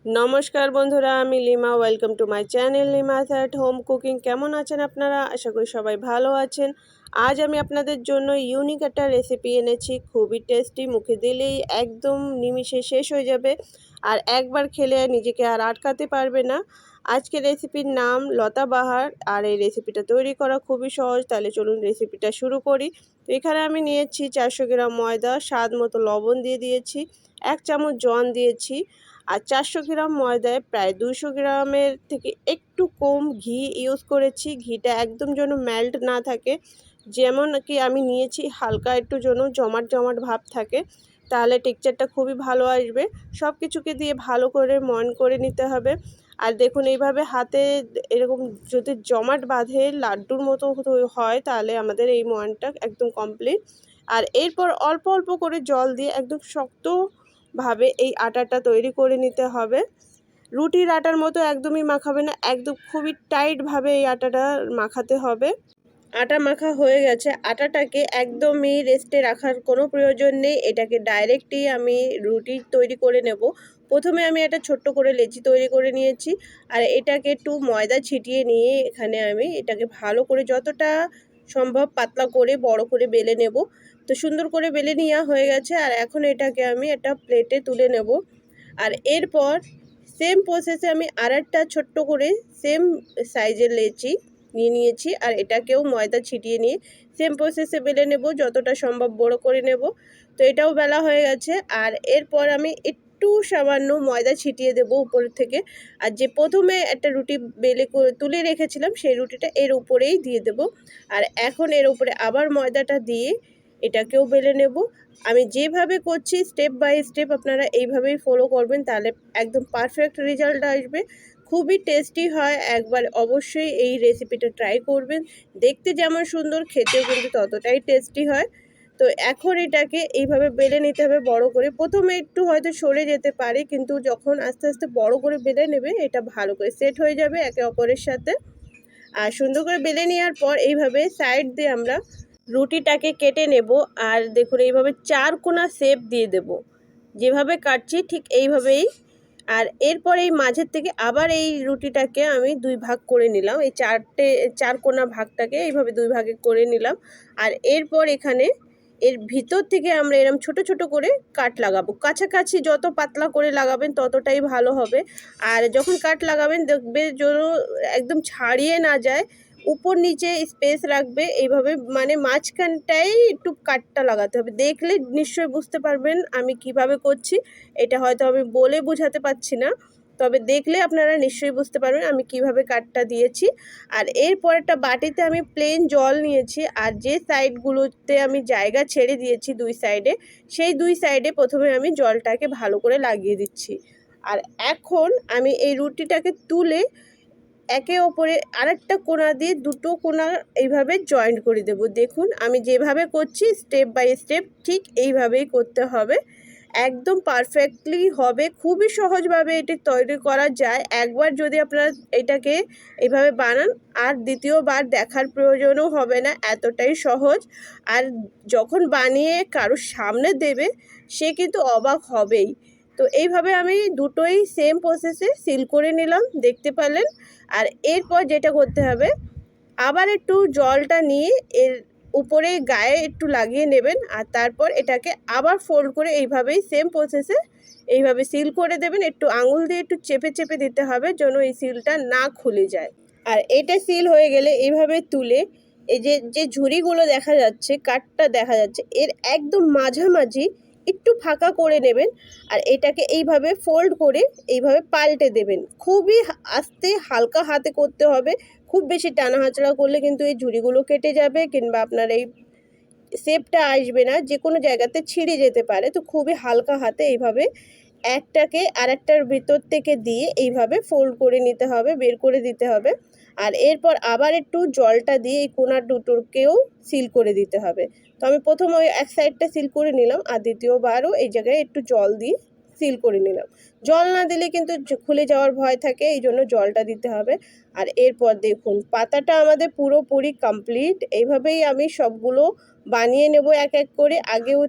নমস্কার বন্ধুরা, আমি Lima. Welcome to my channel Lima's at home cooking. কেমন আছেন আপনারা? আশা করি সবাই ভালো আছেন। আজ আমি আপনাদের জন্য ইউনিক একটা রেসিপি এনেছি, খুবই টেস্টি, মুখে দিলেই একদম নিমিষে শেষ হয়ে যাবে আর একবার খেলে নিজেকে আর আটকাতে পারবে না। আজকের রেসিপির নাম লতাবাহার আর এই রেসিপিটা তৈরি করা খুবই সহজ। তাহলে চলুন রেসিপিটা শুরু করি। তো এখানে আমি নিয়েছি 400 গ্রাম ময়দা, স্বাদ মতো লবণ দিয়ে দিয়েছি, 1 চামচ জোয়ান দিয়েছি আর 400 গ্রাম ময়দায় প্রায় 200 গ্রামের থেকে একটু কম ঘি ইউজ করেছি। ঘিটা একদম যেন মেল্ট না থাকে, যেমন কি আমি নিয়েছি হালকা একটু যেন জমাট জমাট ভাব থাকে, তাহলে টেক্সচারটা খুবই ভালো আসবে। সব কিছুকে দিয়ে ভালো করে ময়ন করে নিতে হবে। আর দেখুন এইভাবে হাতে এরকম যদি জমাট বাঁধে লাড্ডুর মতো হয়, তাহলে আমাদের এই ময়নটা একদম কমপ্লিট। আর এরপর অল্প অল্প করে জল দিয়ে একদম শক্ত ভাবে এই আটাটা তৈরি করে নিতে হবে। রুটির আটার মতো একদমই মাখাবে না, একদম খুবই টাইটভাবে এই আটাটা মাখাতে হবে। আটা মাখা হয়ে গেছে। আটাটাকে একদমই রেস্টে রাখার কোনো প্রয়োজন নেই, এটাকে ডাইরেক্টই আমি রুটি তৈরি করে নেব। প্রথমে আমি একটা ছোট্ট করে লেচি তৈরি করে নিয়েছি আর এটাকে একটু ময়দা ছিটিয়ে নিয়ে এখানে আমি এটাকে ভালো করে যতটা সম্ভব পাতলা করে বড় করে বেলে নেব। তো সুন্দর করে বেলে নেওয়া হয়ে গেছে আর এখন এটাকে আমি একটা প্লেটে তুলে নেব। আর এরপর সেম প্রসেসে আমি আর একটা ছোট্ট করে সেম সাইজের লেচি নিয়ে নিয়েছি আর এটাকেও ময়দা ছিটিয়ে নিয়ে সেম প্রসেসে বেলে নেব, যতটা সম্ভব বড় করে নেব। তো এটাও বেলা হয়ে গেছে আর এরপর আমি একটু সামান্য ময়দা ছিটিয়ে দেব উপর থেকে। আর যে প্রথমে একটা রুটি বেলে তুলে রেখেছিলাম সেই রুটিটা এর উপরেই দিয়ে দেব। আর এখন এর উপরে আবার ময়দাটা দিয়ে এটাকেও বেলে নেব। আমি যেভাবে করছি স্টেপ বাই স্টেপ আপনারা এইভাবেই ফলো করবেন, তাহলে একদম পারফেক্ট রেজাল্ট আসবে। খুবই টেস্টি হয়, একবার অবশ্যই এই রেসিপিটা ট্রাই করবেন। দেখতে যেমন সুন্দর, খেতেও কিন্তু ততটাই টেস্টি হয়। তো এখন এটাকে এইভাবে বেলে নিতে হবে বড় করে। প্রথমে একটু হয়তো সরে যেতে পারে, কিন্তু যখন আস্তে আস্তে বড় করে বেলে নেবে এটা ভালো করে সেট হয়ে যাবে একে অপরের সাথে। আর সুন্দর করে বেলে নেওয়ার পর এইভাবে সাইড দিয়ে আমরা রুটিটাকে কেটে নেব। আর দেখুন এইভাবে 4 কোণা শেপ দিয়ে দেব, যেভাবে কাটছি ঠিক এইভাবেই। আর এরপর এই মাঝের থেকে আবার এই রুটিটাকে আমি 2 ভাগ করে নিলাম, এই 4 কোণা ভাগটাকে এইভাবে 2 ভাগে করে নিলাম। আর এরপর এখানে এর ভিতর থেকে আমরা এরকম ছোট ছোট করে কাট লাগাবো। কাছাকাছি যত পাতলা করে লাগাবেন ততটাই ভালো হবে। আর যখন কাট লাগাবেন দেখবে যেন একদম ছাড়িয়ে না যায়, উপর নিচে স্পেস রাখবে এইভাবে, মানে মাঝখানটাই একটু কাটটা লাগাতে হবে। দেখলে নিশ্চয়ই বুঝতে পারবেন আমি কিভাবে করছি। এটা হয়তো আমি বলে বোঝাতে পারছি না, তবে দেখলে আপনারা নিশ্চয়ই বুঝতে পারবেন আমি কিভাবে কাটটা দিয়েছি। আর এরপর একটা বাটিতে আমি প্লেন জল নিয়েছি আর যে সাইডগুলোতে আমি জায়গা ছেড়ে দিয়েছি 2 সাইডে, সেই 2 সাইডে প্রথমে আমি জলটাকে ভালো করে লাগিয়ে দিচ্ছি। আর এখন আমি এই রুটিটাকে তুলে একে অপরে আরেকটা কোণা দিয়ে দুটো কোণা এইভাবে জয়েন্ট করে দেব। দেখুন আমি যেভাবে করছি স্টেপ বাই স্টেপ ঠিক এইভাবেই করতে হবে, একদম পারফেক্টলি হবে। খুবই সহজভাবে এটি তৈরি করা যায়। একবার যদি আপনারা এটাকে এইভাবে বানান আর দ্বিতীয়বার দেখার প্রয়োজনও হবে না, এতটাই সহজ। আর যখন বানিয়ে কারোর সামনে দেবে সে কিন্তু অবাক হবেই। তো এইভাবে আমি দুটোই সেম প্রসেসে সিল করে নিলাম, দেখতে পেলেন। আর এরপর যেটা করতে হবে, আবার একটু জলটা নিয়ে এর উপরে গায়ে একটু লাগিয়ে নেবেন আর তারপর এটাকে আবার ফোল্ড করে এইভাবেই সেম প্রসেসে এইভাবে সিল করে দেবেন। একটু আঙুল দিয়ে একটু চেপে চেপে দিতে হবে যেন এই সিলটা না খুলে যায়। আর এটা সিল হয়ে গেলে এইভাবে তুলে এই যে যে ঝুড়িগুলো দেখা যাচ্ছে, কাঠটা দেখা যাচ্ছে, এর একদম মাঝামাঝি একটু ফাঁকা করে নেবেন আর এটাকে এইভাবে ফোল্ড করে এইভাবে পাল্টে দেবেন। খুবই আস্তে হালকা হাতে করতে হবে, খুব বেশি টানা হাঁচড়া করলে কিন্তু এই ঝুড়িগুলো কেটে যাবে কিংবা আপনার এই শেপটা আসবে না, যে কোনো জায়গাতে ছিঁড়ে যেতে পারে। তো খুবই হালকা হাতে এইভাবে একটাকে আরেকটার ভিতর থেকে দিয়ে এইভাবে ফোল্ড করে নিতে হবে, বের করে দিতে হবে। আর এরপর আবার একটু জলটা দিয়ে এই কোণার দুটোকেও সিল করে দিতে হবে। তো আমি প্রথম ওই এক সাইডটা সিল করে নিলাম আর দ্বিতীয়বারও এই জায়গায় একটু জল দিয়ে সিল করে নিলাম। জল না দিলে কিন্তু খুলে যাওয়ার ভয় থাকে, এই জন্য জলটা দিতে হবে। আর এরপর দেখুন পাতাটা আমাদের পুরোপুরি কমপ্লিট। এইভাবেই আমি সবগুলো বানিয়ে নেব এক এক করে। আগেও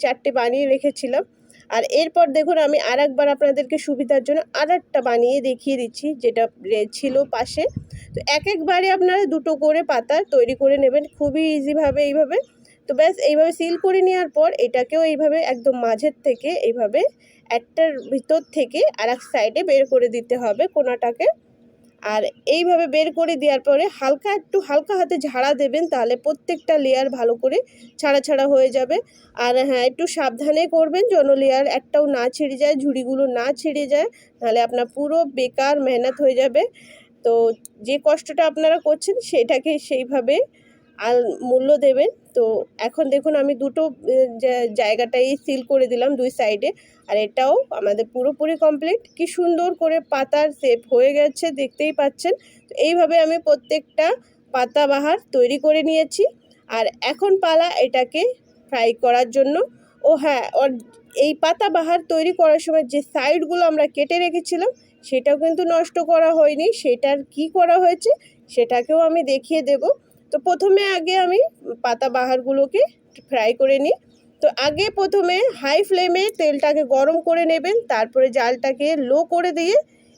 4টে বানিয়ে রেখেছিলাম। আর এরপর দেখুন আমি আরেকবার আপনাদেরকে সুবিধার জন্য আরেকটা বানিয়ে দেখিয়ে দিচ্ছি, যেটা ছিল পাশে। তো একবারে আপনারা দুটো করে পাতা তৈরি করে নেবেন খুবই ইজিভাবে এইভাবে। তো ব্যাস এইভাবে সিল করে নেওয়ার পর এটাকেও এইভাবে একদম মাঝের থেকে এইভাবে একটার ভিতর থেকে আর এক সাইডে বের করে দিতে হবে কোনাটাকে। আর এইভাবে বের করে দেওয়ার পরে হালকা হাতে ঝাড়া দেবেন, তাহলে প্রত্যেকটা লেয়ার ভালো করে ছাড়া ছাড়া হয়ে যাবে। আর হ্যাঁ, একটু সাবধানে করবেন যেন লেয়ার একটাও না ছিঁড়ে যায়, ঝুড়িগুলো না ছিঁড়ে যায়, নাহলে আপনার পুরো বেকার মেহনত হয়ে যাবে। তো যে কষ্টটা আপনারা করছেন সেটাকে সেইভাবে আর মূল্য দেবেন। তো এখন দেখুন আমি দুটো জায়গাটাই সিল করে দিলাম দুই সাইডে, আর এটাও আমাদের পুরোপুরি কমপ্লিট। কি সুন্দর করে পাতার শেপ হয়ে গেছে দেখতেই পাচ্ছেন। তো এইভাবে আমি প্রত্যেকটা পাতাবাহার তৈরি করে নিয়েছি। আর এখন পালা এটাকে ফ্রাই করার জন্য। ও হ্যাঁ, এই পাতাবাহার তৈরি করার সময় যে সাইডগুলো আমরা কেটে রেখেছিলাম সেটাও কিন্তু নষ্ট করা হয়নি, সেটার কি করা হয়েছে সেটাকেও আমি দেখিয়ে দেব। তো প্রথমে আগে আমি পাতাবাহারগুলোকে ফ্রাই করে নিই। তো আগে প্রথমে হাই ফ্লেমে তেলটাকে গরম করে নেবেন, তারপরে জালটাকে লো করে দিয়ে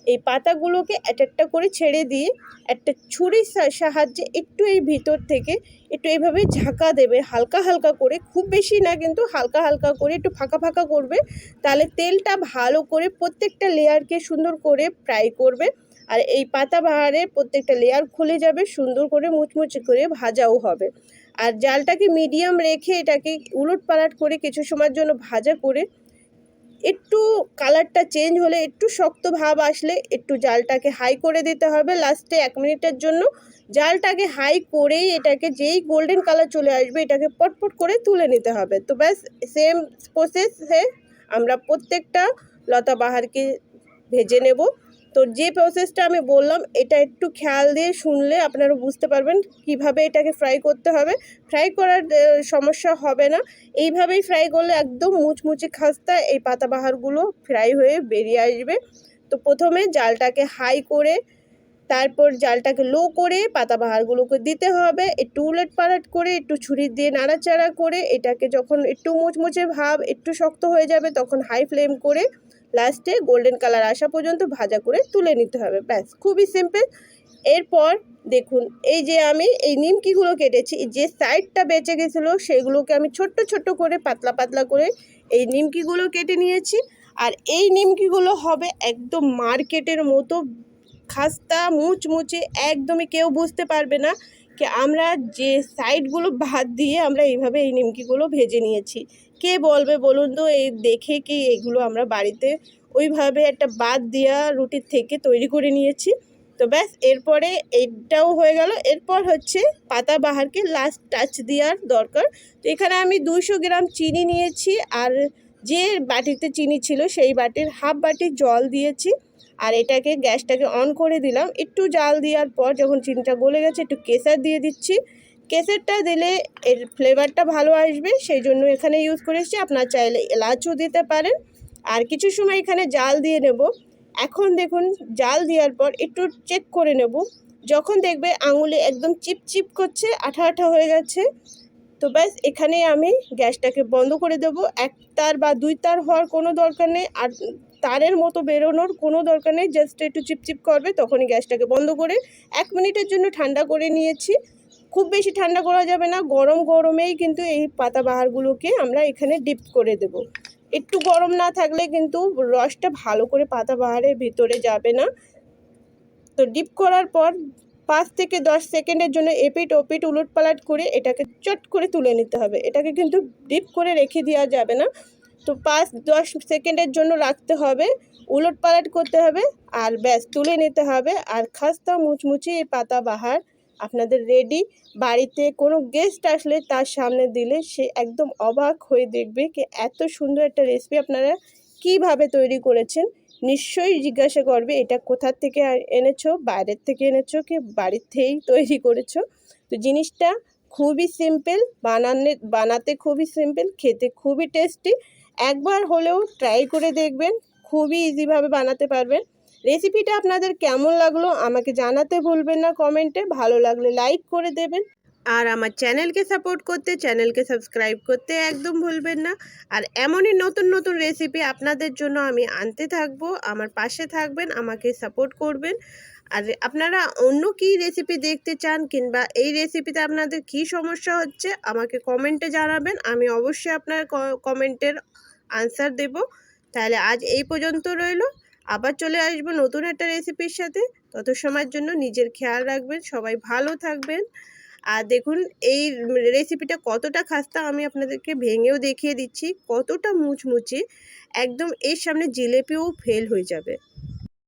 এই পাতাগুলোকে একটা করে ছেড়ে দিয়ে একটা ছুরির সাহায্যে একটু এই ভিতর থেকে একটু এইভাবে ঝাঁকা দেবে হালকা হালকা করে, খুব বেশি না কিন্তু হালকা হালকা করে একটু ফাঁকা ফাঁকা করবে, তাহলে তেলটা ভালো করে প্রত্যেকটা লেয়ারকে সুন্দর করে ফ্রাই করবে। আর এই পাতাবাহারে প্রত্যেকটা লেয়ার খুলে যাবে, সুন্দর করে মুচমুচে করে ভাজাও হবে। আর জালটাকে মিডিয়াম রেখে এটাকে উলট পালট করে কিছু সময়ের জন্য ভাজা করে একটু কালারটা চেঞ্জ হলে, একটু শক্ত ভাব আসলে একটু জালটাকে হাই করে দিতে হবে লাস্টে 1 মিনিটের জন্য। জালটাকে হাই করেই এটাকে যেই গোল্ডেন কালার চলে আসবে এটাকে পটপট করে তুলে নিতে হবে। তো ব্যাস সেম প্রসেসে আমরা প্রত্যেকটা লতাবাহারকে ভেজে নেব। তো যে প্রসেসটা আমি বললাম এটা একটু খেয়াল দিয়ে শুনলে আপনারা বুঝতে পারবেন কিভাবে এটাকে ফ্রাই করতে হবে। ফ্রাই করার সমস্যা হবে না, এইভাবেই ফ্রাই করলে একদম মুচমুচে খাস্তা এই পাতাবাহারগুলো ফ্রাই হয়ে বেরিয়ে আসবে। তো প্রথমে জালটাকে হাই করে তারপর জালটাকে লো করে পাতাবাহারগুলোকে দিতে হবে, একটু উলট পালট করে একটু ছুরি দিয়ে নাড়াচাড়া করে এটাকে যখন একটু মুচমুচে ভাব একটু শক্ত হয়ে যাবে তখন হাই ফ্লেম করে লাস্টে গোল্ডেন কালার আসা পর্যন্ত ভাজা করে তুলে নিতে হবে। ব্যাস খুবই সিম্পল। এরপর দেখুন এই যে আমি এই নিমকিগুলো কেটেছি, যে সাইডটা বেঁচে গেছিলো সেগুলোকে আমি ছোট্ট ছোট্ট করে পাতলা পাতলা করে এই নিমকিগুলো কেটে নিয়েছি। আর এই নিমকিগুলো হবে একদম মার্কেটের মতো খাস্তা মুচমুচে, একদমই কেউ বুঝতে পারবে না কি আমরা যে সাইডগুলো বাদ দিয়ে আমরা এইভাবে এই নিমকিগুলো ভেজে নিয়েছি। কে বলবে বলুন তো এই দেখে কি এগুলো আমরা বাড়িতে ওইভাবে একটা বাদ দেওয়া রুটির থেকে তৈরি করে নিয়েছি। তো ব্যাস এরপরে এইটাও হয়ে গেল। এরপর হচ্ছে পাতাবাহারকে লাস্ট টাচ দেওয়ার দরকার। তো এখানে আমি 200 গ্রাম চিনি নিয়েছি, আর যে বাটিতে চিনি ছিল সেই বাটির হাফ বাটি জল দিয়েছি। আর এটাকে গ্যাসটাকে অন করে দিলাম। একটু জাল দেওয়ার পর যখন চিনিটা গলে গেছে একটু কেশর দিয়ে দিচ্ছি। কেশরটা দিলে এর ফ্লেভারটা ভালো আসবে, সেই জন্য এখানে ইউজ করেছি। আপনার চাইলে এলাচও দিতে পারেন। আর কিছু সময় এখানে জাল দিয়ে নেব। এখন দেখুন জাল দেওয়ার পর একটু চেক করে নেব, যখন দেখবে আঙুলে একদম চিপচিপ করছে আঠা আঠা হয়ে গেছে, তো ব্যাস এখানে আমি গ্যাসটাকে বন্ধ করে দেবো। 1 তার বা 2 তার হওয়ার কোনো দরকার নেই, আর তারের মতো বেরোনোর কোনো দরকার নেই, জাস্ট একটু চিপচিপ করবে তখনই গ্যাসটাকে বন্ধ করে 1 মিনিটের জন্য ঠান্ডা করে নিয়েছি। খুব বেশি ঠান্ডা করা যাবে না, গরম গরমেই কিন্তু এই পাতাবাহারগুলোকে আমরা এখানে ডিপ করে দেব। একটু গরম না থাকলে কিন্তু রসটা ভালো করে পাতাবাহারের ভিতরে যাবে না। তো ডিপ করার পর 5 থেকে 10 সেকেন্ডের জন্য এপিট ওপিট উলট পালট করে এটাকে চট করে তুলে নিতে হবে। এটাকে কিন্তু ডিপ করে রেখে দেওয়া যাবে না। তো 5-10 সেকেন্ডের জন্য রাখতে হবে, উলট পালট করতে হবে, আর ব্যাস তুলে নিতে হবে। আর খাস্তা মুচমুচে এই পাতাবাহার আপনাদের রেডি। বাড়িতে কোনো গেস্ট আসলে তার সামনে দিলে সে একদম অবাক হয়ে দেখবে কি এত সুন্দর একটা রেসিপি আপনারা কিভাবে তৈরি করেছেন। নিশ্চয়ই জিজ্ঞাসা করবে এটা কোথা থেকে এনেছো, বাইরের থেকে এনেছো কি বাড়ির থেকেই তৈরি করেছো। তো জিনিসটা খুবই সিম্পল, বানাতে খুবই সিম্পল, খেতে খুবই টেস্টি। একবার হলেও ট্রাই করে দেখবেন, খুবই ইজিভাবে বানাতে পারবেন। রেসিপিটা আপনাদের কেমন লাগলো আমাকে জানাতে ভুলবেন না কমেন্টে। ভালো লাগলে লাইক করে দেবেন। আর আমার চ্যানেলকে সাপোর্ট করতে, চ্যানেলকে সাবস্ক্রাইব করতে একদম ভুলবেন না। আর এমনই নতুন নতুন রেসিপি আপনাদের জন্য আমি আনতে থাকবো। আমার পাশে থাকবেন, আমাকে সাপোর্ট করবেন। আর আপনারা অন্য কী রেসিপি দেখতে চান কিংবা এই রেসিপিতে আপনাদের কী সমস্যা হচ্ছে আমাকে কমেন্টে জানাবেন। আমি অবশ্যই আপনার কমেন্টের আনসার দেব। তাহলে আজ এই পর্যন্ত রইলো। আবার চলে আসবো নতুন একটা রেসিপির সাথে। তত সময়ের জন্য নিজের খেয়াল রাখবেন, সবাই ভালো থাকবেন। আর দেখুন এই রেসিপিটা কতটা খাস্তা, আমি আপনাদেরকে ভেঙেও দেখিয়ে দিচ্ছি কতটা মুচমুচে, একদম এর সামনে জিলেপিও ফেল হয়ে যাবে।